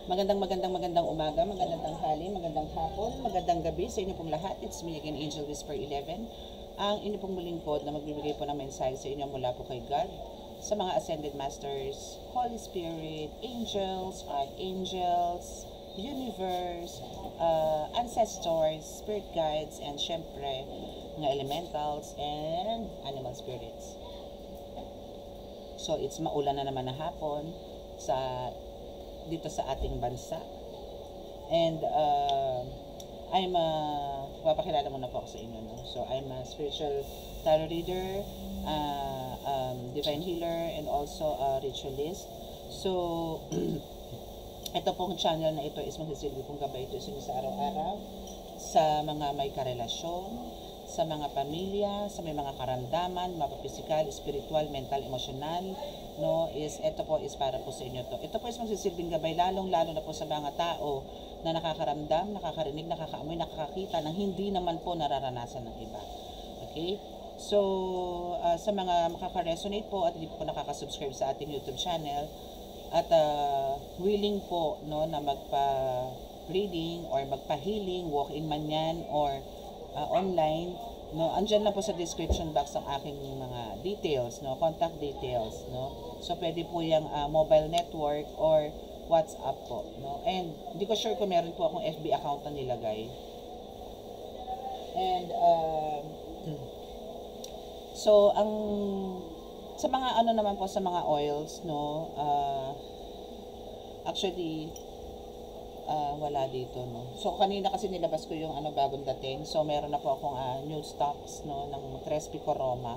Magandang umaga, magandang tanghali, magandang hapon, magandang gabi sa inyo pong lahat. It's me again, Angel Whisper 11. Ang inyo pong lingkod na magbibigay po ng mensahe sa inyo mula po kay God, sa mga Ascended Masters, Holy Spirit, Angels, Archangels, Universe, Ancestors, Spirit Guides, and syempre, mga Elementals and Animal Spirits. So, it's maulan na naman na hapon dito sa ating bansa. And I'm papakilala muna po ako sa inyo, no? So I'm a spiritual tarot reader, divine healer, and also a ritualist. So ito pong channel na ito is magsisilbi pong gabay ito sa araw-araw sa mga may karelasyon, sa mga pamilya, sa may mga karamdaman, mapapisikal, spiritual, mental, emosyonal, no, ito po is para po sa inyo to. Ito po is magsisilbing gabay lalong-lalo na po sa mga tao na nakakaramdam, nakakarinig, nakakaamoy, nakakakita ng hindi naman po nararanasan ng iba. Okay? So, sa mga makaka-resonate po at hindi po nakaka-subscribe sa ating YouTube channel at willing po, no, na magpa-reading or magpa-healing, walk-in man yan or online, no, andyan lang po sa description box ang aking mga details, no, contact details, no. So pwede po yung mobile network or WhatsApp po, no. And hindi ko sure kung meron po akong FB account na nilagay. And so sa mga ano naman po, sa mga oils, no, actually wala dito, no. So kanina kasi nilabas ko yung bagong dating. So meron na po akong new stocks, no, ng Tres Pico Roma,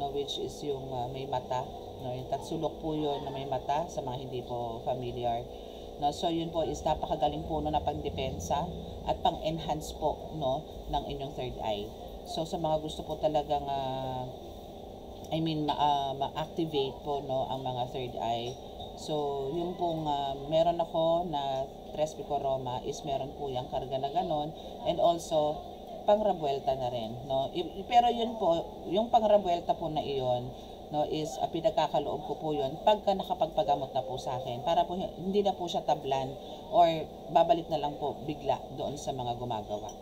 no, which is yung may mata, no, yung tatsulok po yun na may mata sa mga hindi po familiar, no. So yun po is napakagaling po, no, na pang-depensa at pang-enhance po, no, ng inyong third eye. So sa mga gusto po talagang ma-activate po, no, ang mga third eye. So, yung pong meron ako na Tres Pico Roma is meron po yung karga na ganon, and also pangrabuelta na rin, no. Pero yun po, yung pangrabuelta po na iyon, no, is pinagkakaloob ko po yun pagka nakapagpagamot na po sa akin, para po hindi na po siya tablan or babalik na lang po bigla doon sa mga gumagawa.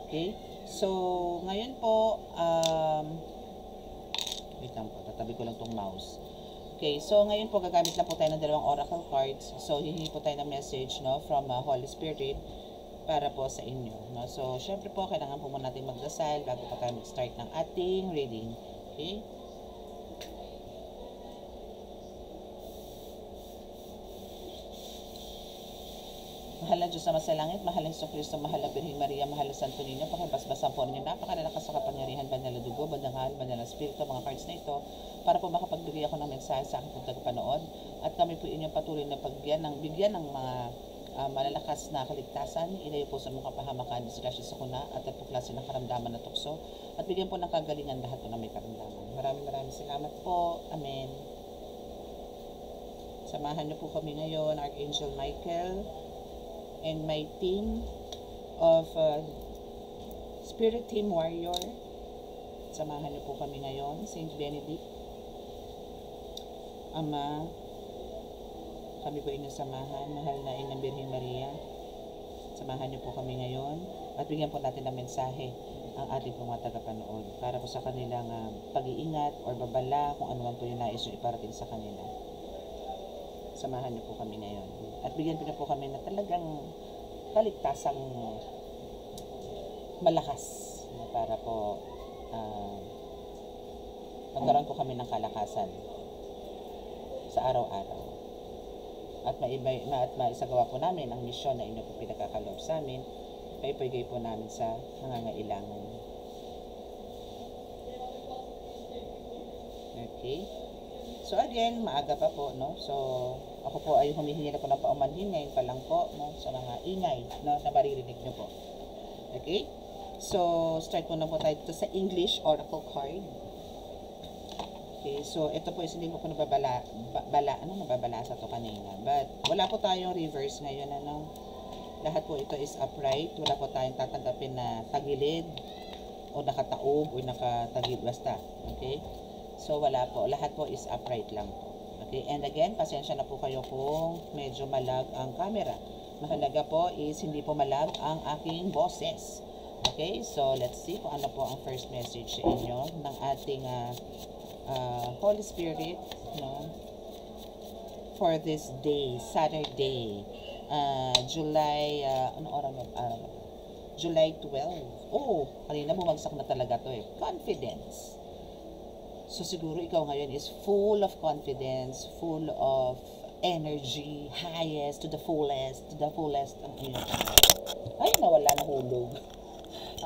Okay? So, ngayon po, wait lang po, tatabi ko lang tong mouse. Okay, so ngayon po gagamit lang po tayo ng dalawang oracle cards. So hihingi po tayo ng message, no, from Holy Spirit para po sa inyo, no. So syempre po kailangan po muna natin magdasal bago pa tayo mag-start ng ating reading. Okay? Mahal na Diyos na masalangit, mahal na Hesus Kristo, mahal na Birheng Maria, mahal na Santo Niño, pakibasbasan po ninyo napakalalakas sa kapangyarihan, banal na dugo, bandangal, banal na spirito, mga cards na ito, para po makapagbigay ako ng mensahe sa aking pagkakapanood, at kami po inyong patuloy na bigyan ng mga malalakas na kaligtasan, ilayo po sa mga kapahamakan, disgrasya sa kuna, at po klase ng karamdaman na tukso, at bigyan po ng kagalingan lahat po na may karamdaman. Maraming salamat po. Amen. Samahan niyo po kami ngayon, Archangel Michael, and my team of Spirit Team Warrior. Samahan niyo po kami ngayon, Saint Benedict, Ama, kami po inyong samahan, mahal na Inang Birheng Maria. Samahan niyo po kami ngayon at bigyan po natin ng mensahe ang ating mga tagapanood para po sa kanilang pag-iingat or babala, kung ano man po yung nais yung iparating sa kanila. Samahan niyo po kami ngayon at bigyan po kami na talagang kaligtasang malakas, para po magkaroon po kami ng kalakasan sa araw-araw at maisagawa po namin ang misyon na inyo po pinagkakaloob sa amin, paipigay po namin sa nangangailangan. Okay? So again, maaga pa po, no? So ako po ay humihingi na po ng paumanhin ngayon pa lang po, no, sa mga ingay, no, na maririnig nyo po. Okay? So start muna po tayo dito sa English Oracle card. Okay, so ito po is hindi ko nababalasa to kanina, but wala po tayong reverse ngayon, ano. Lahat po ito is upright, wala po tayong tatanggapin na tagilid o nakataob o nakatagilid, basta. Okay? So wala po, lahat po is upright lang po. Okay, and again, pasensya na po kayo kung medyo malag ang camera. Mahalaga po is hindi po malag ang aking boses. Okay, so let's see kung ano po ang first message sa inyo ng ating Holy Spirit, no, for this day, Saturday, July, ano oras na? July 12. Oh, kanina bumagsak na talaga to eh. Confidence. So siguro ikaw ngayon is full of confidence, full of energy, highest, to the fullest ang iyong, ay nawala na hulog,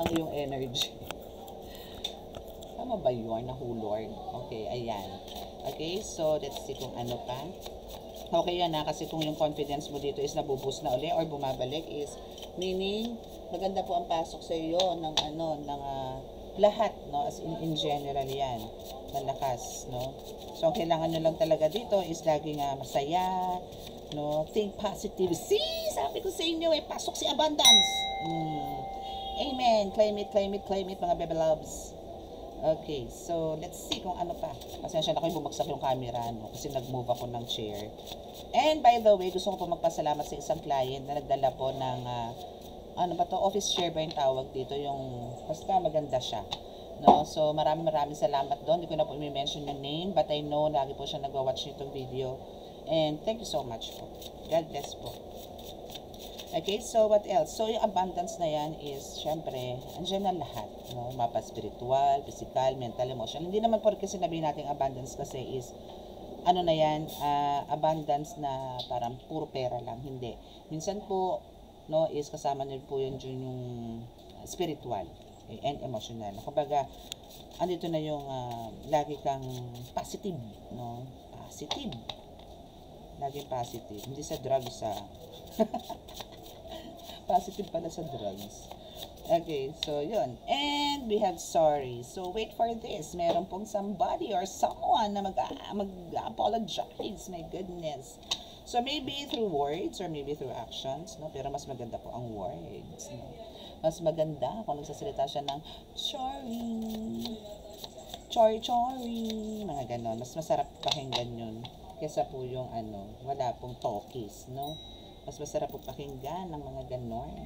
ang iyong energy. Tama ba yun? Nahulog? Okay, ayan. Okay, so let's see kung ano pa. Okay yan kasi kung yung confidence mo dito is nabuboost na uli or bumabalik is meaning maganda po ang pasok sa iyo ng lahat, no, as in general yan, malakas, no. So ang kailangan nyo lang talaga dito is lagi nga masaya, no, think positive. See, sabi ko sa inyo pasok si abundance. Amen. Claim it mga baby loves. Okay, so let's see kung ano pa. Pasensya na kayo, bumagsak yung camera, no, kasi nag-move ako ng chair. And by the way, gusto ko po magpasalamat sa isang client na nagdala po ng ano ba to, office chair ba yung tawag dito, yung basta maganda siya, no. So maraming salamat doon. Hindi ko na po i-mention yung name, but I know lagi po siya nagwa-watch nitong video, and thank you so much po. God bless po. Okay, so what else? So yung abundance na yan is syempre andyan na lahat, no, mapa spiritual, physical, mental, emotional. Hindi naman porque sinabi natin abundance kasi is ano na yan, abundance na parang puro pera lang, hindi. Minsan po, no, is kasama nyo po yun yung spiritual and emotional. Kumbaga, andito na yung lagi kang positive, no? Positive. Laging positive. Hindi sa drugs, positive pala sa drugs. Okay, so yun. And we have sorry. So wait for this. Meron pong somebody or someone na mag-apologize. My goodness. So maybe through words or maybe through actions, no? Pero mas maganda po ang words, no? Mas maganda kung nagsasalita siya ng sorry, mga ganon. Mas masarap pakinggan yun kesa po yung wala pong talkies, no? Mas masarap po pakinggan ng mga ganon.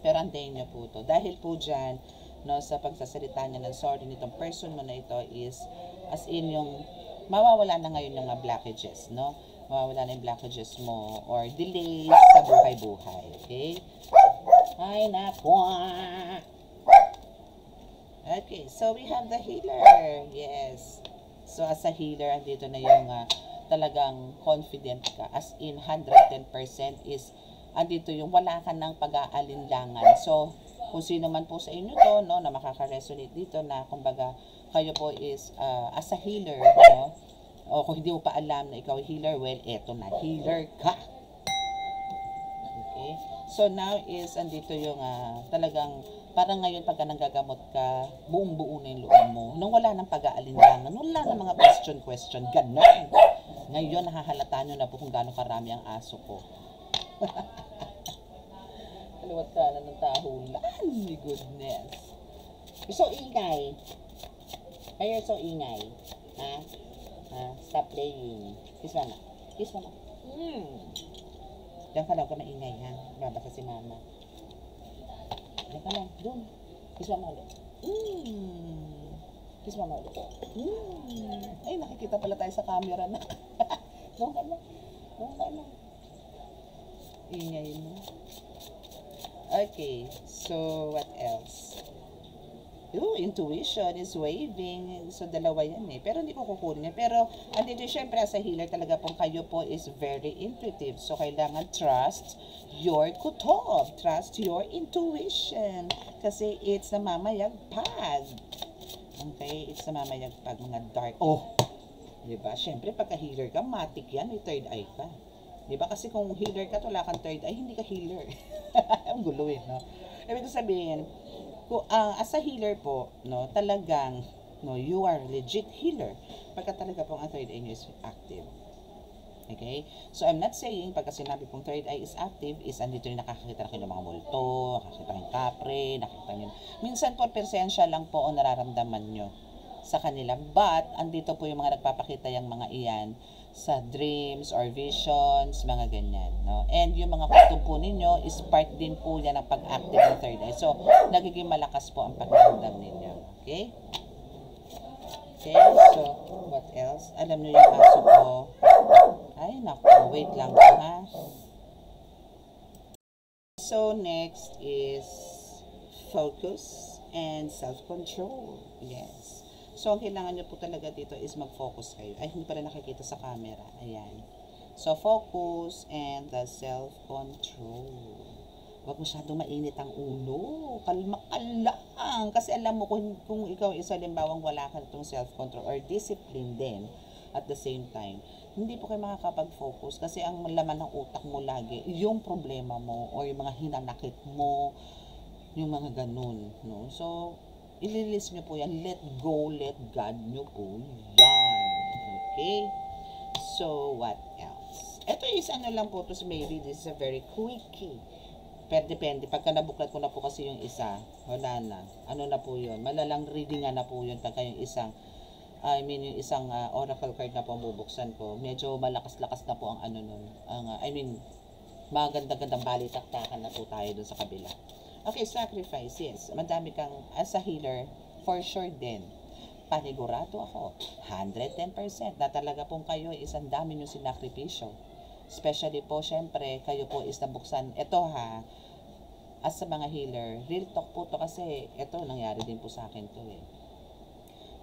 Pero antayin niyo po to. Dahil po dyan, no, sa pagsasalita niya ng sorry nitong person mo na ito is as in yung mawawala na ngayon yung blockages, no? Mawawala na yung blockages mo or delays sa buhay-buhay. Okay? Ay, nako. Okay, so we have the healer. Yes. So as a healer, andito na yung talagang confident ka. As in 110% is andito yung wala ka ng pag-aalinlangan. So, kung sino man po sa inyo to, no, na makaka-resonate dito na kumbaga kayo po is as a healer, no? O kung hindi mo pa alam na ikaw healer, well, eto na, healer ka. Okay? So now is andito yung talagang parang ngayon pagka nanggagamot ka, buong-buo na yung loob mo. Nung wala ng pag-aalinlangan, nung wala ng mga question, ganon. Ngayon, nahahalata nyo na po kung gaano karami ang aso ko. Kaliwat ka na ng tahulan. My goodness. You're so ingay. Ay, you're so ingay. Ha? Stop playing. Kiss mama. Kiss mama. Diyan ka lang ka maingay, ha? Babasa si mama. Diyan ka lang. Doon. Kiss mama ulit. Kiss mama ulit. Ay, nakikita pala tayo sa camera na. Doon ka lang. Doon ka lang. Ingay mo. Okay. So, what else? Intuition is waving. So, dalawa yan eh. Pero hindi ko kukunin yan. Pero, andito syempre as a healer talaga pong kayo po is very intuitive. So, kailangan trust your kutob. Trust your intuition. Kasi it's namamayagpag. Okay? It's namamayagpag. Mga dark. Oh! Diba? Syempre, pagka healer ka, matik yan. May third eye ka. Diba? Kasi kung healer ka, wala kang third eye, hindi ka healer. Ang gulo eh, no? Ibig sabihin, as a healer po, no, talagang, no, you are legit healer. Pagka talaga pong ang third eye nyo is active. Okay? So, I'm not saying, pagka sinabi pong third eye is active, is andito yung nakakakita na kayo ng mga multo, nakakita ng kapre, nakakita nyo. Minsan po, persensya lang po ang nararamdaman nyo sa kanila. But, andito po yung mga nagpapakita yung mga iyan sa dreams or visions, mga ganyan, no? And yung mga kutob po ninyo is part din po yan ng pag-active ng third eye. So, nagiging malakas po ang pakiramdam ninyo. Okay? Okay, so, what else? Alam nyo yung aso ko. Ay, naku, wait lang ha. So, next is focus and self-control. Yes. So, ang kailangan nyo po talaga dito is mag-focus kayo. Ay, hindi pa rin nakikita sa camera. Ayan. So, focus and the self-control. Huwag masyadong mainit ang ulo. Kalma ka lang. Kasi alam mo, kung ikaw isa limbawang wala ka itong self-control or discipline din at the same time, hindi po kayo makakapag-focus kasi ang laman ng utak mo lagi, yung problema mo or yung mga hinanakit mo, yung mga ganun. No? So, i-release nyo po yan. Let go, let God nyo po yan. Okay? So, what else? Ito is ano lang po to, maybe this is a very quickie. Pero depende. Pagka nabuklat ko na po kasi yung isa, wala na. Ano na po yun? Malalang reading na po yun pagka yung isang, yung isang oracle card na po ang bubuksan ko. Medyo malakas-lakas na po ang ano nun. Maganda-gandang balitaktakan na po tayo dun sa kabila. Okay, sacrifice, yes. Madami kang, as a healer, for sure din. Panigurado ako, 110% na talaga pong kayo isang dami yung sinakripisyo. Especially po, syempre, kayo po is nabuksan. Ito ha, as sa mga healer, real talk po to kasi ito, nangyari din po sa akin to eh.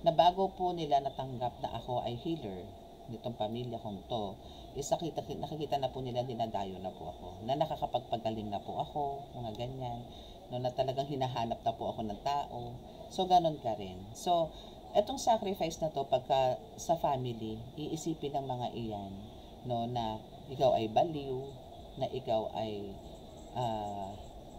Na bago po nila natanggap na ako ay healer, nitong pamilya kong to, is nakikita na po nila, dinadayo na po ako, na nakakapagpagaling na po ako, mga ganyan, no, na talagang hinahanap na po ako ng tao. So, ganon ka rin. So, etong sacrifice na to, pagka sa family, iisipin ng mga iyan, no, na ikaw ay baliw, na ikaw ay,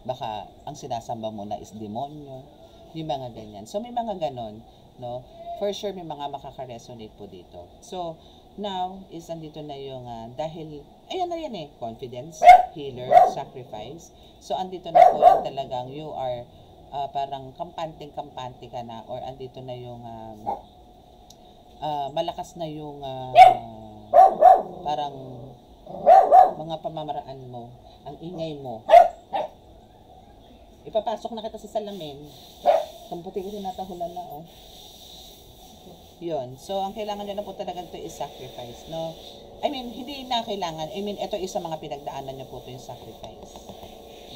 baka ang sinasamba mo na is demonyo, yung mga ganyan. So, may mga ganon, no, for sure may mga makaka-resonate po dito. So, now, is andito na yung, dahil, ayan na yan eh, confidence, healer, sacrifice. So, andito na po yung talagang you are, parang kampante ka na, or andito na yung, malakas na yung, parang, mga pamamaraan mo, ang ingay mo. Ipapasok na kita sa salamin. Kamputi ko tinatahulan na, oh. Yun. So, ang kailangan nyo na po talaga ito is sacrifice, no? Hindi na kailangan. Ito is sa mga pinagdaanan nyo po ito yung sacrifice.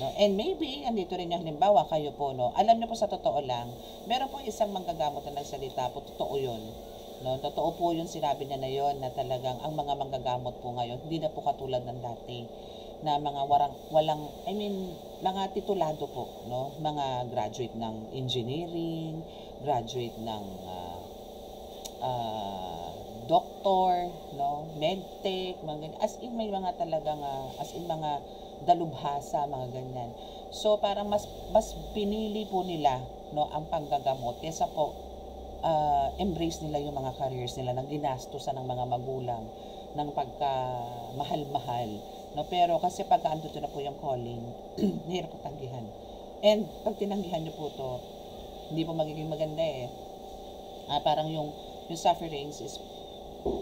No? And maybe, andito rin yung halimbawa, kayo po, no? Alam nyo po sa totoo lang, meron po isang manggagamot na nagsalita po, totoo yun. No? Totoo po yung sinabi niya na yun, na talagang ang mga manggagamot po ngayon, hindi na po katulad ng dati na mga mga titulado po, no? Mga graduate ng engineering, graduate ng doctor, no, medtech, mga ganyan. As in may mga talagang mga dalubhasa, mga ganyan. So parang mas pinili po nila, no, ang panggagamot kaysa po embrace nila yung mga careers nila nang ginastusan ng mga magulang ng pagka mahal-mahal, no. Pero kasi pagka andito na po yung calling, hirap po tanggihan. And pag tinanggihan niyo po to, hindi po magiging maganda eh. Parang yung sufferings is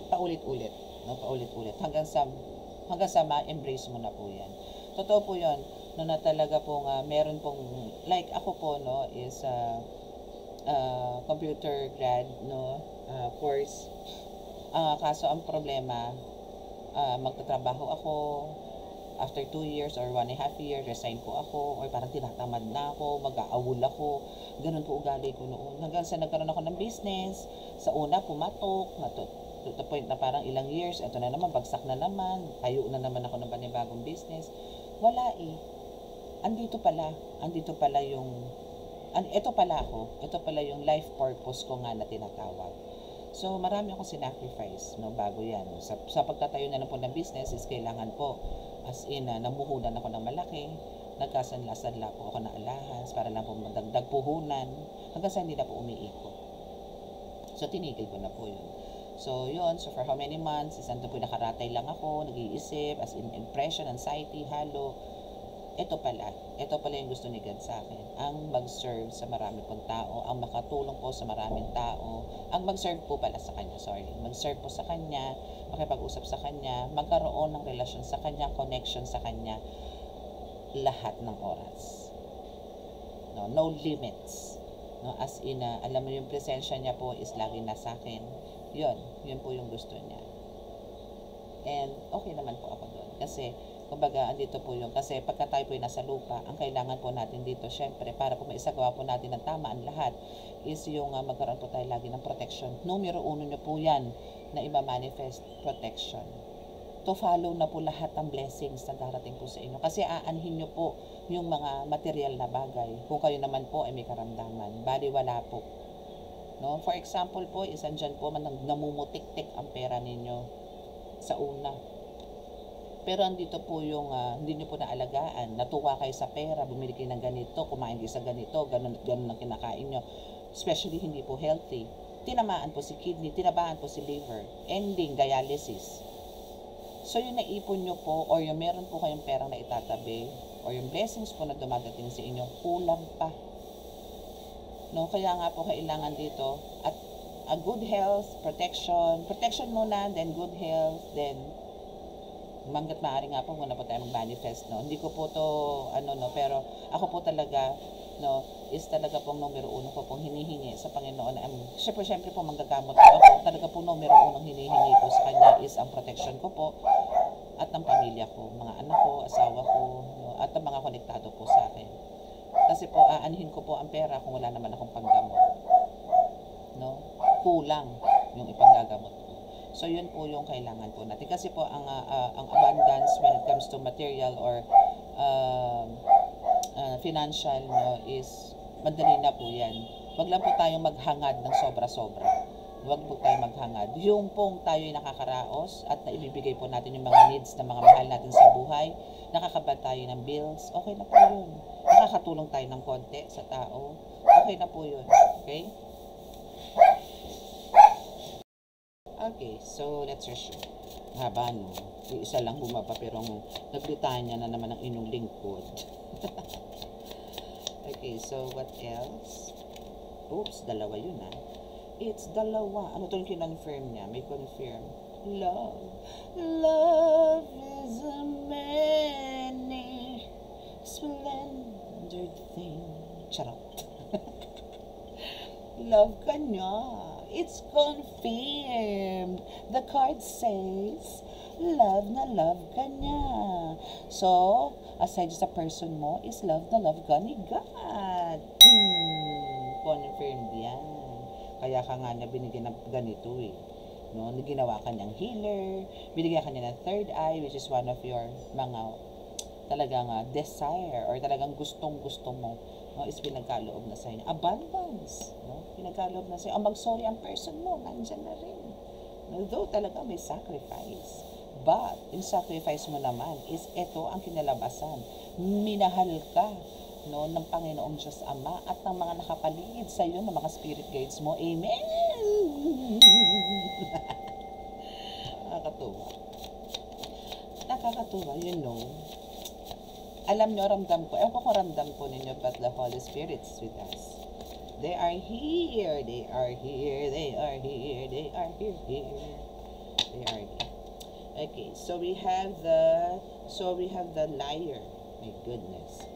paulit-ulit, no? Paulit-ulit hanggang sa ma-embrace mo na po yan. Totoo po yan, no, na talaga pong meron pong, like ako po, no, is computer grad, no, course. Kaso ang problema, magtatrabaho ako, after 2 years or 1.5 years, resign po ako, or parang tinatamad na ako, mag-aawul ako. Ganun po ugali ko noon. Hanggang sa nagkaroon ako ng business, sa una pumatok, to the point na parang ilang years, eto na naman, bagsak na naman, tayo na naman ako ng panibagong business. Wala eh. Andito pala yung, ito pala yung life purpose ko nga na tinatawag. So, marami akong sinacrifice, no, bago yan. Sa pagtatayo na lang po ng business is kailangan po, as in, namuhunan ako ng malaki, nagkasanla-sanla po ako ng alahas para lang po madagdag puhunan, hanggang sa hindi na po umiikot. So, tinigil ko na po yun. So, yun. So, for how many months, isang po nakaratay lang ako, nag-iisip, as in impression, anxiety, halo. ito pala yung gusto ni God sa akin. Ang mag-serve sa marami pong tao, ang makatulong po sa maraming tao, ang mag-serve po pala sa Kanya, mag-serve po sa Kanya, makipag-usap sa Kanya, magkaroon ng relasyon sa Kanya, connection sa Kanya, lahat ng oras. No limits. No, as in, alam mo yung presensya niya po is lagi nasa akin. Yun po yung gusto niya. And okay naman po ako doon. Kasi, kumbaga, andito po yung, kasi pagka tayo po yung nasa lupa, ang kailangan po natin dito, syempre, para po maisagawa po natin ng tama ang lahat, is yung magkaroon po tayo lagi ng protection. Numero 1 nyo po yan na iba-manifest protection. To follow na po lahat ng blessings na darating po sa inyo. Kasi aanhin nyo po yung mga material na bagay. Kung kayo naman po ay may karamdaman, bali wala po. No? For example po, isan dyan po, namumutik-tik ang pera ninyo sa una. Pero andito po yung hindi nyo po naalagaan, natuwa kayo sa pera, bumili kayo ng ganito, kumain kayo sa ganito, ganun ang kinakain nyo. Especially hindi po healthy. Tinamaan po si kidney, tinabaan po si liver, ending dialysis. So yung naipon nyo po, or yung meron po kayong perang na itatabi, or yung blessings po na dumadating sa inyo, kulang pa. No, kaya nga po kailangan dito at a good health, protection muna, then good health, then manggat maaari nga po muna po tayo mag-manifest, no. Hindi ko po to pero ako po talaga, no, is talaga pong numero 1 ko pong hinihingi sa Panginoon. Syempre po manggagamot po ako. Talaga po numero 1 hinihingi ko sa Kanya is ang protection ko po at ng pamilya ko, mga anak ko, asawa ko, no, at ang mga konektado po sa akin. Kasi po aanhin ko po ang pera kung wala naman akong panggamot. No? Kulang yung ipanggagamot ko. So yun po yung kailangan po natin. Kasi po ang abundance when it comes to material or financial, no, is madali na po yan. Wag lang po tayong maghangad ng sobra-sobra. Wag po tayong maghangad. Yung pong tayo ay nakakaraos at naibibigay po natin yung mga needs ng mga mahal natin sa buhay, nakakabad tayo ng bills, okay na po yun. Nakakatulong tayo ng konti sa tao, okay na po yun. Okay? Okay, so let's resume. Haba, no? Yung isa lang bumaba pero naglitanya na naman ang inyong lingkod. Okay, so what else? Oops, dalawa yun It's dalawa. Ano to yung kinonfirm niya? May confirm. Love is a many splendid thing. Charot. Love ka niya. It's confirmed. The card says, love na love ka niya. So, aside sa person mo, is love na love ka ni God. Confirmed yan. Kaya ka nga niya binigyan ng ganito No? Ginawa ka niyang healer, binigyan ka niya ng third eye, which is one of your mga talagang desire or talagang gustong-gusto mo, no, is pinagkaloob na sa inyo. Abundance, no? Pinagkaloob na sa inyo. Ang mag-sorry ang person mo, nandyan na rin. No, though talaga may sacrifice. But, yung sacrifice mo naman is ito ang kinalabasan. Minahal ka, no, ng Panginoong Diyos Ama at ng mga nakapaligid sa iyo, ng mga spirit guides mo. Amen! Nakakatuwa. Nakakatuwa, you know. Alam nyo, ramdam ko. Ewan ko kung ramdam po ninyo, but the Holy Spirit is with us. They are here. They are here. They are here. They are here. They are here. Okay, so we have the liar. My goodness.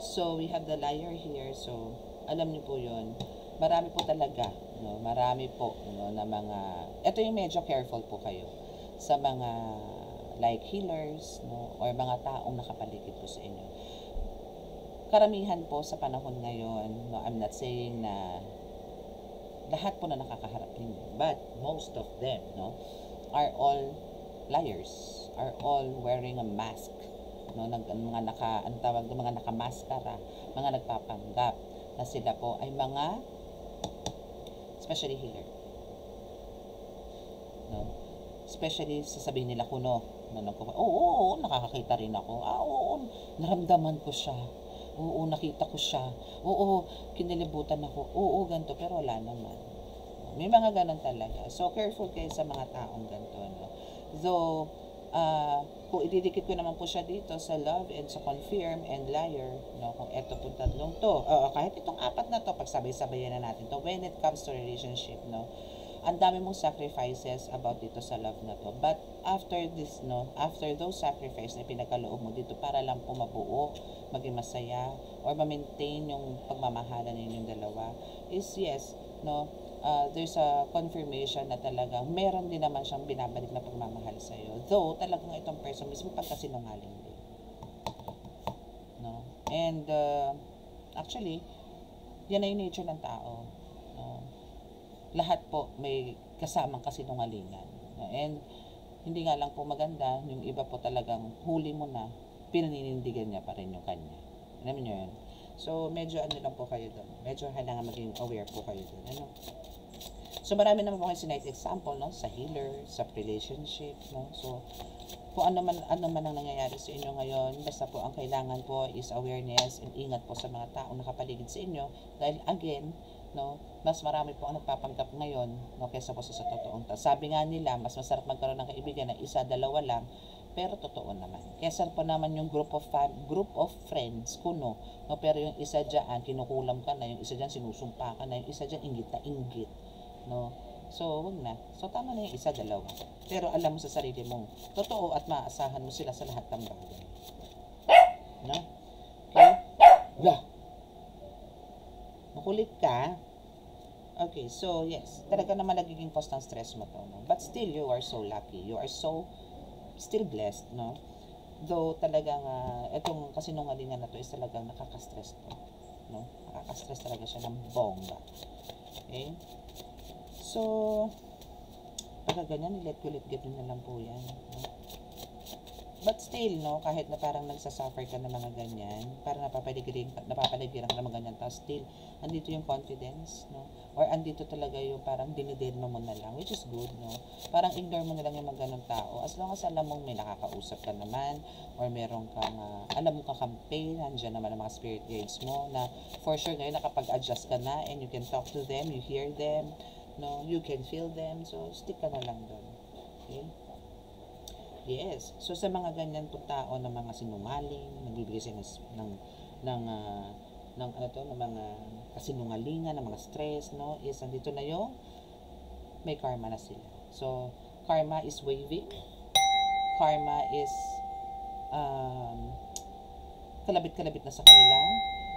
So we have the liar here. So alam niyo po 'yon. Marami po talaga, no? Marami po, no, na mga ito yung medyo careful po kayo sa mga like healers, no, or mga taong nakapaligid po sa inyo. Karamihan po sa panahon ngayon, no, I'm not saying na lahat po na nakakaharap ninyo, but most of them, no, are all liars, are all wearing a mask, no, mga nakamaskara, mga nagpapanggap na sila po ay mga especially healer, no, especially sasabihin nila kuno, oo, nakakakita rin ako, oo, naramdaman ko siya, oo, nakita ko siya, oo, kinilibutan ako, oo, ganito, pero wala naman. May mga ganon talaga. So, careful kayo sa mga taong ganito, no? Though, Kung ididikit ko naman po siya dito sa love and sa confirm and liar, no, kung eto po tatlong to, kahit itong apat na to, pagsabay-sabayan na natin to, when it comes to relationship, no, ang dami mong sacrifices about dito sa love na to. But after this, no, after those sacrifices na pinagkaloob mo dito para lang po mabuo, maging masaya, or ma-maintain yung pagmamahalan ninyong dalawa, is yes, no, there's a confirmation na talagang meron din naman siyang binabalik na pagmamahal sa iyo. Though talagang itong person mismo pagkasinungaling din. No? And actually, yan ay yung nature ng tao. No? Lahat po may kasamang kasinungalingan. No? And hindi nga lang po maganda, yung iba po talagang huli mo na, pinaninindigan niya pa rin yung kanya. Alam niyo yun? So, medyo ano lang po kayo doon. Medyo kailangan maging aware po kayo doon. Ano? So, marami naman po kayo sinite example, no? Sa healer, sa relationship, no? So, kung ano man ang nangyayari sa inyo ngayon, basta po ang kailangan po is awareness and ingat po sa mga taong nakapaligid sa inyo. Dahil again, no, mas marami po ang nagpapanggap ngayon, no, kaysa po sa totoong ta. Sabi nga nila, mas masarap magkaroon ng kaibigan na isa, dalawa lang, pero totoo naman. Kesa po naman yung group of friends, kuno, no, pero yung isa diyan kinukulam ka na, yung isa diyan sinusumpa ka na, yung isa diyan inggit na inggit, no. So, wag na. So, tama na yung isa, dalawa. Pero alam mo sa sarili mong totoo at maaasahan mo sila sa lahat ng bagay. No? Okay? Blah. Makulit ka. Okay, so yes. Talaga naman nagiging cause ng stress mo to. No? But still, you are so lucky. You are so still blessed, no? Though talagang etong kasinungalingan na to is talagang nakaka-stress to, no? Nakaka-stress talaga siya ng bongga. Okay? So, pagka ganyan, let go, let get na lang po yan, no? But still, no, kahit na parang nagsasuffer ka ng mga ganyan, parang napapaligiran ka ng mga ganyan, tapos still, andito yung confidence, no? Or andito talaga yung parang dinidedma mo na lang, which is good, no? Parang ignore mo na lang yung mga ganong tao. As long as alam mong may nakakausap ka naman, or meron kang, alam mo kakampi, nandiyan naman ang mga spirit guides mo, na for sure ngayon nakapag-adjust ka na, and you can talk to them, you hear them, no? You can feel them, so stick ka na lang doon. Okay? Yes. So sa mga ganyan po tao na mga sinungaling, nagbibigay sa ng mga kasinungalingan, ng mga stress, no, is andito na yung may karma na sila. So karma is waving. Karma is kalabit-kalabit na sa kanila,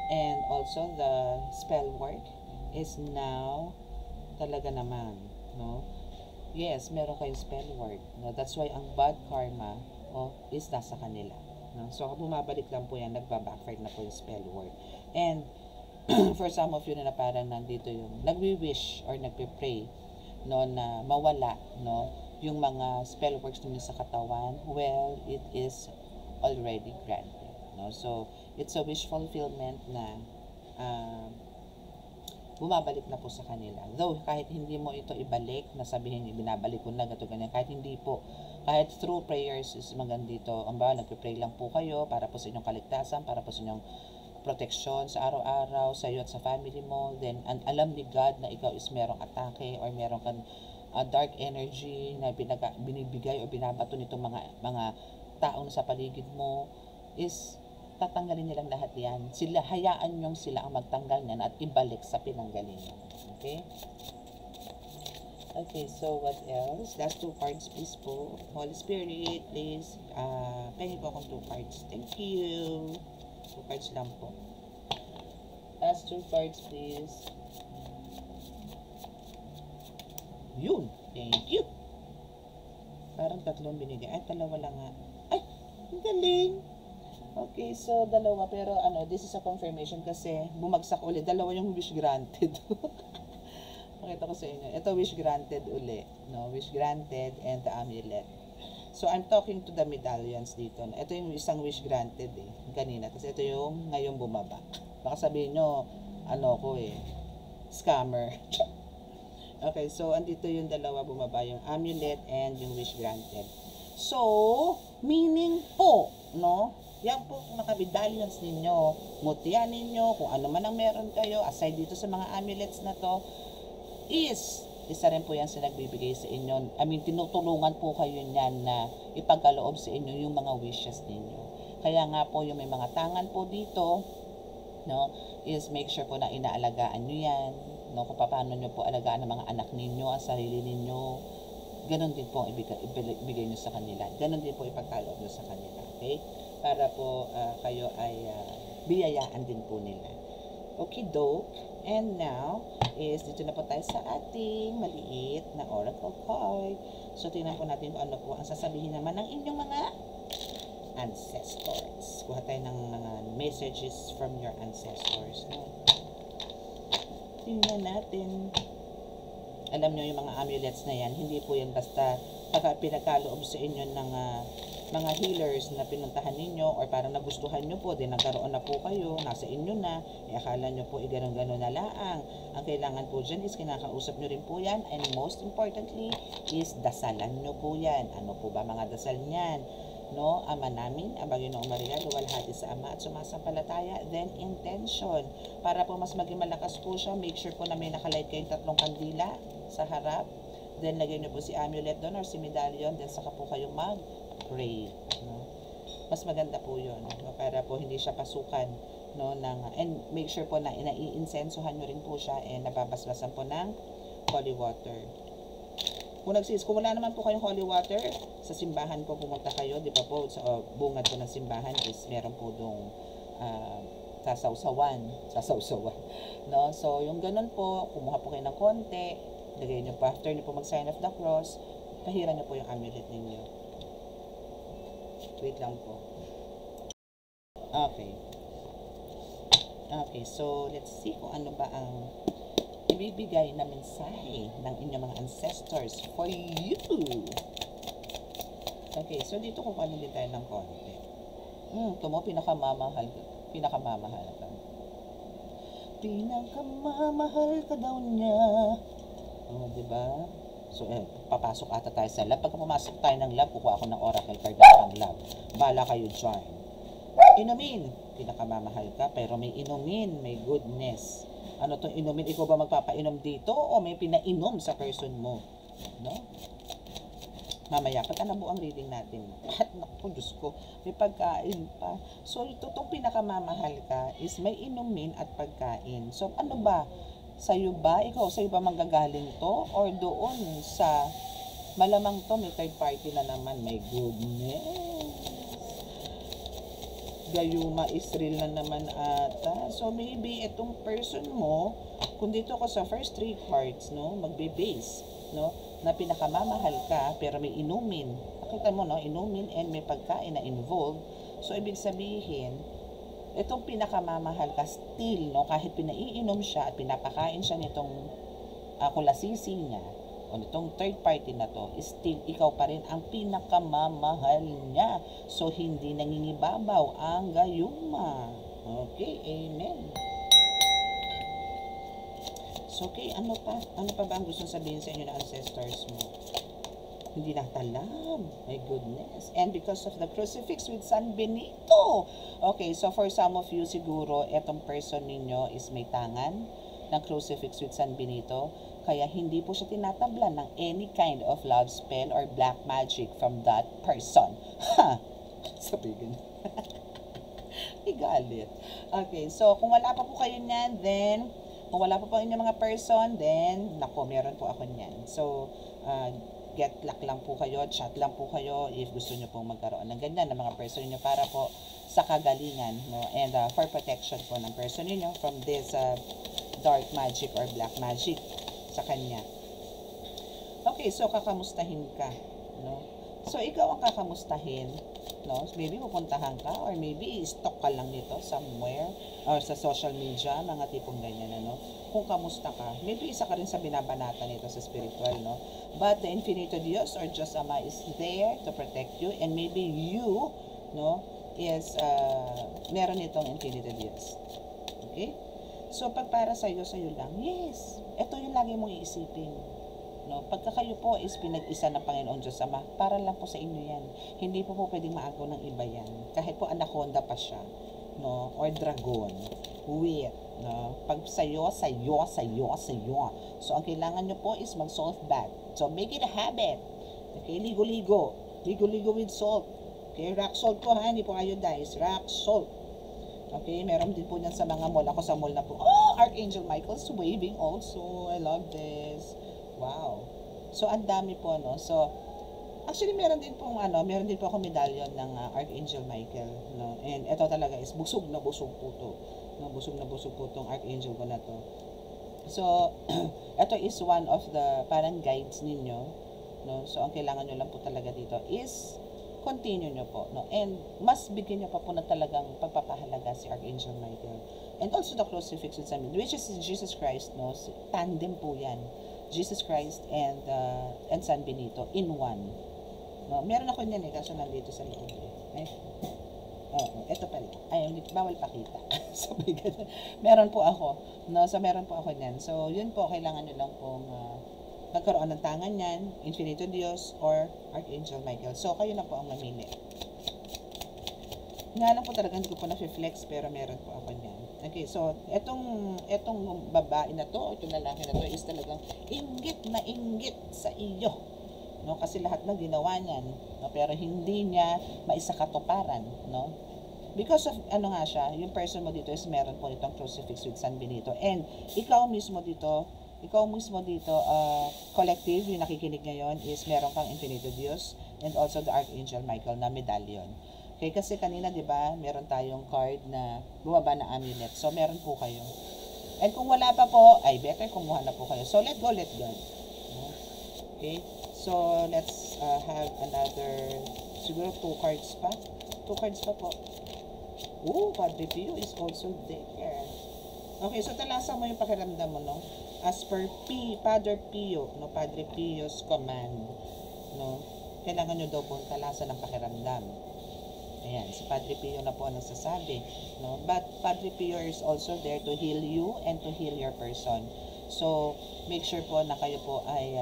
and also the spell work is now talaga naman, no. Yes, meron kayong spell word. No? That's why ang bad karma is nasa kanila. No? So, bumabalik lang po yan, nagbabackfire na po yung spell word. And, for some of you na parang nandito yung nagwi-wish or nagpe-pray, no, na mawala, no, yung mga spell works ninyo sa katawan, well, it is already granted. No? So, it's a wish fulfillment na bumabalik na po sa kanila. Though, kahit hindi mo ito ibalik, na sabihin, binabalik ko na, gato ganyan, kahit hindi po, kahit through prayers is magandito, ang ba, nagpe-pray lang po kayo, para po sa inyong kaligtasan, para po sa inyong proteksyon sa araw-araw, sa iyo at sa family mo, then, alam ni God na ikaw is merong atake, or merong kang dark energy na binibigay o binabato nitong mga taong sa paligid mo, is tatanggalin nilang lahat yan. Sila, hayaan nyo sila ang magtanggal niyan at ibalik sa pinanggalin nyo. Okay? Okay, so what else? Last 2 cards, please po. Holy Spirit, please. Pengi po akong 2 cards. Thank you. 2 cards lang po. Last 2 cards, please. Yun. Thank you. Parang 3 binigay. Ay, 2 lang nga. Ay, ang galing. Okay, so 2, pero this is a confirmation kasi bumagsak ulit. 2 yung wish granted. Pakita ko sa inyo. Ito wish granted uli, no? Wish granted and the amulet. So I'm talking to the medallions dito. Ito yung isang wish granted kanina. Tapos ito yung ngayon bumaba. Baka sabihin nyo, scammer. Okay, so andito yung 2 bumaba, yung amulet and yung wish granted. So, meaning po, no? Yan po mga medallions ninyo, mutya ninyo, kung ano man ang meron kayo, aside dito sa mga amulets na to, is isa rin po yan sa nagbibigay sa inyo. I mean, tinutulungan po kayo niyan na ipagkaloob sa inyo yung mga wishes ninyo. Kaya nga po, yung may mga tangan po dito, no, is make sure po na inaalagaan nyo yan, no, kung paano nyo po alagaan ang mga anak ninyo, ang sarili ninyo. Ganon din po ibigay nyo sa kanila. Ganon din po ipagkaloob nyo sa kanila. Okay? Para po kayo ay biyayaan din po nila. Okay, dope. And now, is dito na po tayo sa ating maliit na oracle card. So, tingnan po natin kung ano po ang sasabihin naman ng inyong mga ancestors. Kuha tayo ng mga messages from your ancestors. No? Tingnan natin. Alam nyo yung mga amulets na yan, hindi po yan basta pinagkaloob sa inyo ng mga healers na pinuntahan ninyo or parang nagustuhan nyo po, din nagkaroon na po kayo, nasa inyo na, akala nyo po ganon-ganon na laang. Ang kailangan po dyan is kinakausap nyo rin po yan, and most importantly is dasalan nyo po yan. Ano po ba mga dasal niyan? No, Ama namin, ang Panginoong Maria, luwalhati sa Ama at sumasampalataya, then intention. Para po mas maging malakas po siya, make sure po na may nakalight kayong 3 kandila sa harap. Then lagyan nyo po si amulet doon or si medallion, then saka po kayo mag-pray. No? Mas maganda po yun, no? Para po hindi siya pasukan, no, and make sure po na inaiinsensohan nyo rin po siya and nababasbasan po ng holy water. Kung wala naman po kayong holy water, sa simbahan po pumunta kayo, di ba po, sa bungad po ng simbahan is meron po dong sasawsawan, no? So, yung ganun po, kumuha po kayo ng konti, lagay nyo po, after nyo po mag-sign of the cross, pahiran nyo po yung amulet ninyo. Wait lang po. Okay. Okay, so, let's see kung ano ba ang ibibigay na mensahe ng inyong mga ancestors for you. Okay, so dito kung ano din tayo ng konti. Ito mo, pinakamamahal ka. Pinakamamahal ka daw niya. Diba? So, papasok ata tayo sa lab. Pagka pumasok tayo ng lab, kukuha ako ng oracle card ng lab. Bala kayo dyan. Inumin. Pinakamamahal ka, pero may inumin, may goodness. Ano to inumin? Ikaw ba magpapainom dito o may pinainom sa person mo? No? Mamaya, pagka nabuo ang reading natin. At naku, Diyos ko, may pagkain pa. So, ito itong pinakamamahal ka is may inumin at pagkain. So, ano ba? Sa'yo ba? Ikaw, sa'yo ba manggagaling to? Or doon sa malamang to, may third party na naman. My goodness. Gayuma Israel na naman ata. So, maybe itong person mo, kung dito ko sa first 3 cards, no, magbe-base, no, na pinakamamahal ka, pero may inumin. Nakita mo, no, inumin and may pagkain na involved. So, ibig sabihin, itong pinakamamahal ka still, no, kahit pinaiinom siya at pinapakain siya nitong kulasisi niya, o nitong third party na to, still ikaw pa rin ang pinakamamahal niya. So, hindi nangingibabaw ang gayuma. Okay, amen. So, okay, ano pa? Ano pa ba ang gusto sabihin sa inyo ng ancestors mo? Hindi natalam. My goodness. And because of the crucifix with San Benito. Okay, so for some of you siguro, etong person ninyo is may tangan ng crucifix with San Benito. Kaya hindi po siya tinatablan ng any kind of love spell or black magic from that person. Ha! Sabihin. Igalit. Okay, so kung wala pa po kayo niyan, then, kung wala pa po inyong mga person, then, nako, meron po ako niyan. So, get luck lang po kayo, chat lang po kayo if gusto nyo pong magkaroon ng ganyan ng mga person niyo para po sa kagalingan, no? And for protection po ng person niyo from this dark magic or black magic sa kanya. Okay, so kakamustahin ka, no? So ikaw ang kakamustahin, no? Maybe pupuntahan ka or maybe stalk ka lang nito somewhere or sa social media, mga tipong ganyan, ano? Kung kamusta ka, maybe isa ka rin sa binabanata nito sa spiritual, no? But the Infinito Dios or Diyos Ama is there to protect you, and maybe you, no, is meron itong Infinito Dios. Okay? So, pag para sa'yo lang, yes, ito yung lagi mong iisipin. No? Pagka kayo po is pinag-isa ng Panginoon Diyos Ama, para lang po sa inyo yan. Hindi po pwedeng maagaw ng iba yan. Kahit po anaconda pa siya. no, or dragon with, no, pag sayo. So ang kailangan nyo po is mag salt bath. So make it a habit. Okay, ligo-ligo with salt. Okay, rock salt po ha, hindi po iodized, rock salt. Okay, meron din po niyan sa mga mall. Ako sa mall na po. Oh, Archangel Michael's waving also. I love this. Wow. So ang dami po, no. So actually meron din po ako medallion ng Archangel Michael, no. And ito talaga is busog na busog po to. No, busog na busog po tong Archangel ko na to. So ito is one of the parang guides ninyo, no. So ang kailangan nyo lang po talaga dito is continue nyo po, no? And mas bigyan nyo pa po na talagang pagpapahalaga si Archangel Michael. And also the crucifix with San Benito, which is Jesus Christ, no? Tandem po yan. Jesus Christ and San Benito in one. No? Meron ako niyan kaso nandito sa likod. Ito pala. Ay, bawal pakita. Sabi ganun. Meron po ako. No? So, meron po ako niyan. So, yun po, kailangan nyo lang pong nagkaroon ng tangan yan, Infinito Dios or Archangel Michael. So, kayo na po ang mamili. Nga lang po talaga, hindi ko po na-flex, pero meron po ako niyan. Okay, so, etong babae na to, itong lalaki na to, is talagang inggit sa iyo. No? Kasi lahat ng ginawa niyan, no? Pero hindi niya maisakatuparan, no? Because of, yung person mo dito is meron po itong crucifix with San Benito. And, ikaw mismo dito, collective, yung nakikinig ngayon is meron kang Infinito Dios and also the Archangel Michael na medallion. Okay, kasi kanina, di ba, meron tayong card na bumaba na amulet. So, meron po kayo. And kung wala pa po, ay better kumuha na po kayo. So, let God. Okay, so, let's have another, siguro 2 cards pa. 2 cards pa po. Padre Pio is also there. Okay, so talasan mo yung pakiramdam mo, no? As per Padre Pio, no, Padre Pio's command, no, kailangan nyo daw po talasan ng pakiramdam. Ayan, si Padre Pio na po ang nagsasabi, no, but Padre Pio is also there to heal you and to heal your person. So, make sure po na kayo po ay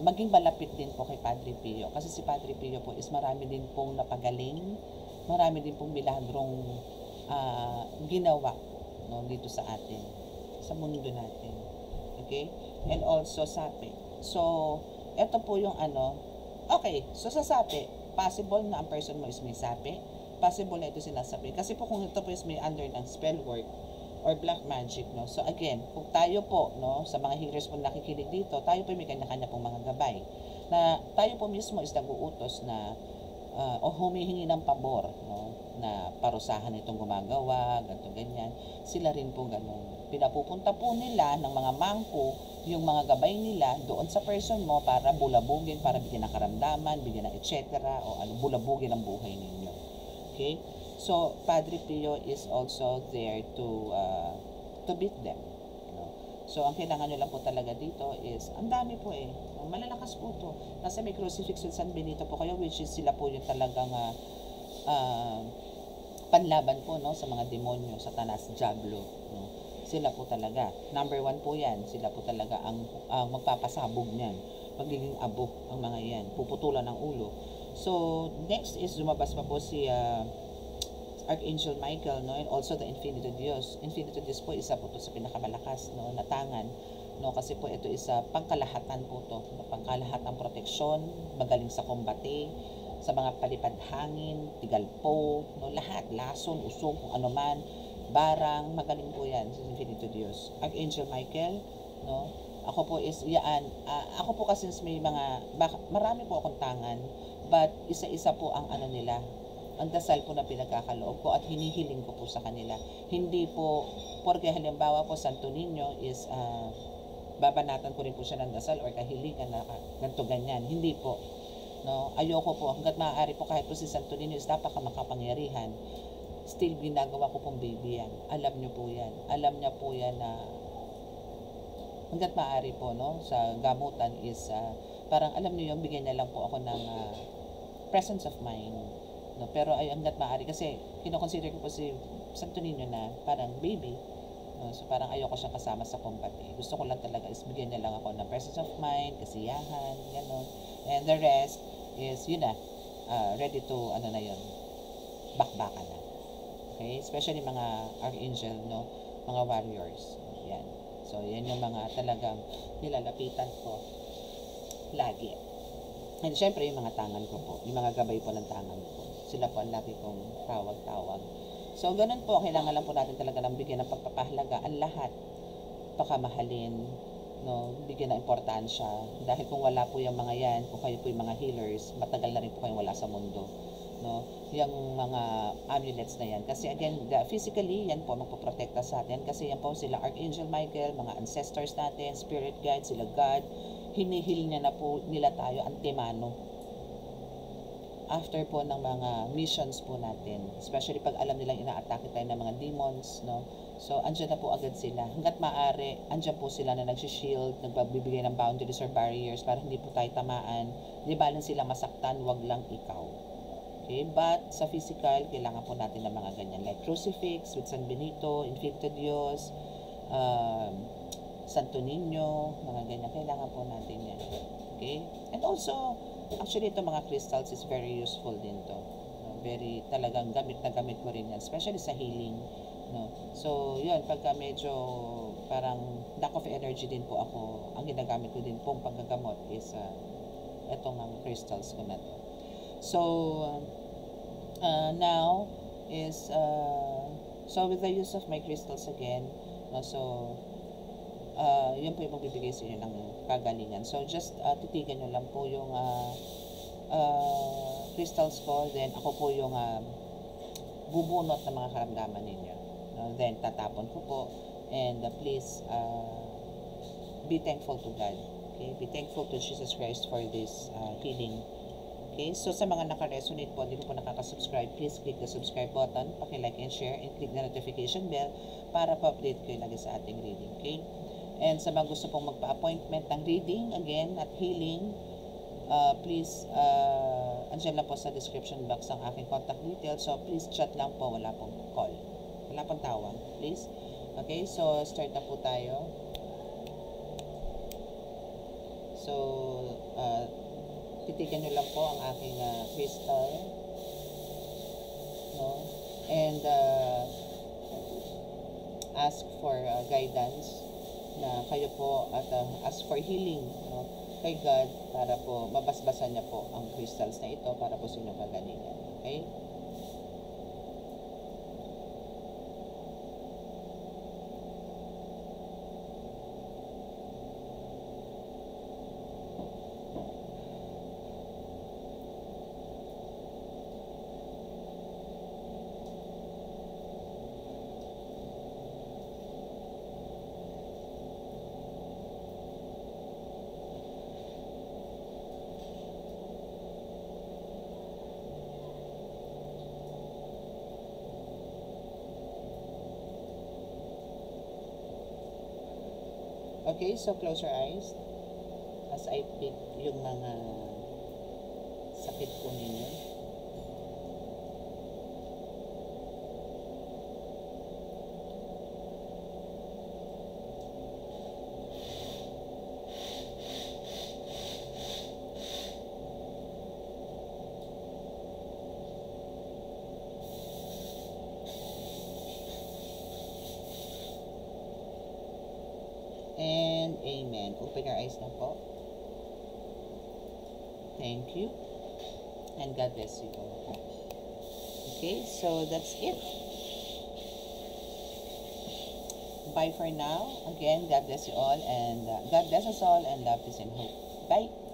maging malapit din po kay Padre Pio, kasi si Padre Pio po is marami din pong napagaling, marami din pong milagrong ginawa, no, dito sa atin, sa mundo natin. Okay? And also sapi. So, ito po yung okay, so sa sapi, possible na ang person mo is may sapi, possible na ito sinasabi. Kasi po kung ito po is may under ng spell work or black magic, no? So again, kung tayo po, no, sa mga healers po nakikinig dito, tayo po may kanya-kanya pong mga gabay. Na tayo po mismo is nag-uutos na o humihingi ng pabor, no, na parusahan itong gumagawa, ganito, ganyan. Sila rin po ganun. Pinapupunta po nila ng mga mangko yung mga gabay nila doon sa person mo para bulabugin, para bigyan ng karamdaman, bigyan ng etc. o bulabugin ang buhay ninyo. Okay? So, Padre Pio is also there to beat them. No? So, ang kailangan nyo lang po talaga dito is, ang dami po malalakas po to. Nasa may crucifix with San Benito po kayo, which is sila po yung talagang panlaban po, no, sa mga demonyo, Satanas, Diablo, no. Sila po talaga. Number 1 po yan. Sila po talaga ang magpapasabog niyan. Magiging abo ang mga yan. Puputulan ng ulo. So, next is lumabas pa po si Archangel Michael, no, and also the Infinito Dios. Infinito Dios po, isa po to sa pinakamalakas, no, na tangan. No, kasi po ito isa pangkalahatan po to. Pangkalahatang proteksyon, magaling sa kombate, sa mga palipad hangin, tigalpo, no, lahat, lason, usog, kung ano man, barang, magaling po yan sa Infinito Dios. Archangel Michael, no, ako po is, ako po kasi may marami po akong tangan, but isa-isa po ang nila, ang dasal po na pinagkakaloob ko at hinihiling ko po sa kanila. Hindi po, porque halimbawa po, Santo Niño is, babanatan ko rin po siya ng dasal or kahilingan na ganito ganyan. Hindi po. No, ayoko po, hanggat maaari po kahit po si Santo Niño is napaka-makapangyarihan, still ginagawa ko pong baby yan. Alam nyo po yan. Alam niya po yan na hanggat maaari po, no, sa gamutan is parang alam nyo yung bigyan niya lang po ako ng presence of mind. No, pero ay hanggat maaari kasi kinoconsider ko po si Santo Niño na parang baby. No, so parang ayoko siyang kasama sa combate. Gusto ko lang talaga is bigyan niya lang ako ng presence of mind, kasiyahan, gano'n. And the rest is, yun na, ready to, na yun, bakbaka na. Okay? Especially mga archangel, no? Mga warriors. Yan. So, yan yung mga talagang nilalapitan ko lagi. And syempre, yung mga tangan ko po, yung mga gabay po ng tangan ko. Sila po ang lagi kong tawag-tawag. So, ganun po, kailangan lang po natin talaga ng bigyan ng pagpapahalaga ang lahat. Pakamahalin, no? Bigyan ng importansya. Dahil kung wala po yung mga yan, kung kayo po yung mga healers, matagal na rin po kayong wala sa mundo. No? Yung mga amulets na yan. Kasi again, physically, yan po magpoprotekta sa atin. Kasi yan po sila Archangel Michael, mga ancestors natin, spirit guides, sila God. Hinihil niya na po nila tayo antemano. After po ng mga missions po natin, especially pag alam nilang inaatake tayo ng mga demons, no? So, andyan na po agad sila. Hanggat maaari, andyan po sila na nagsishield, nagbibigay ng boundaries or barriers para hindi po tayo tamaan. Di ba lang sila masaktan, wag lang ikaw. Okay? But, sa physical, kailangan po natin ng mga ganyan. Like crucifix with San Benito, Infecto Dios, Santo Niño, mga ganyan. Kailangan po natin yan. Okay? And also, actually, ito mga crystals is very useful din to. Very talagang gamit na gamit ko rin yan. Especially sa healing. No? So, yun. Pagka medyo parang lack of energy din po ako, ang ginagamit ko din pong paggagamot is itong crystals ko na to. So, now is, so with the use of my crystals again, no, so, yun po yung magbibigay sa inyo ng kagalingan. So, just titigan nyo lang po yung crystals ko. Then, ako po yung bubunot ng mga karamdaman ninyo. Then, tatapon ko po. And please, be thankful to God. Okay? Be thankful to Jesus Christ for this healing. Okay? So, sa mga naka-resonate po, hindi po nakaka-subscribe, please click the subscribe button, paki-like and share, and click the notification bell para pa-update kayo lagi sa ating reading. Okay? And sa mga gusto pong magpa-appointment ng reading, again, at healing, please, andyan lang po sa description box ang aking contact details. So, please chat lang po, wala pong call. Wala pong tawag, please. Okay, so, start na po tayo. So, titigan nyo lang po ang aking crystal. No? And, ask for guidance na kayo po at ask for healing, no, kay God para po mabasbasan niya po ang crystals na ito para po sa inyong kagalingan. Okay? Okay, so close your eyes as I pick yung mga sakit po ninyo. And amen. Open your eyes na po. Thank you. And God bless you all. Okay, so that's it. Bye for now. Again, God bless you all. And God bless us all. And love, peace, and hope. Bye.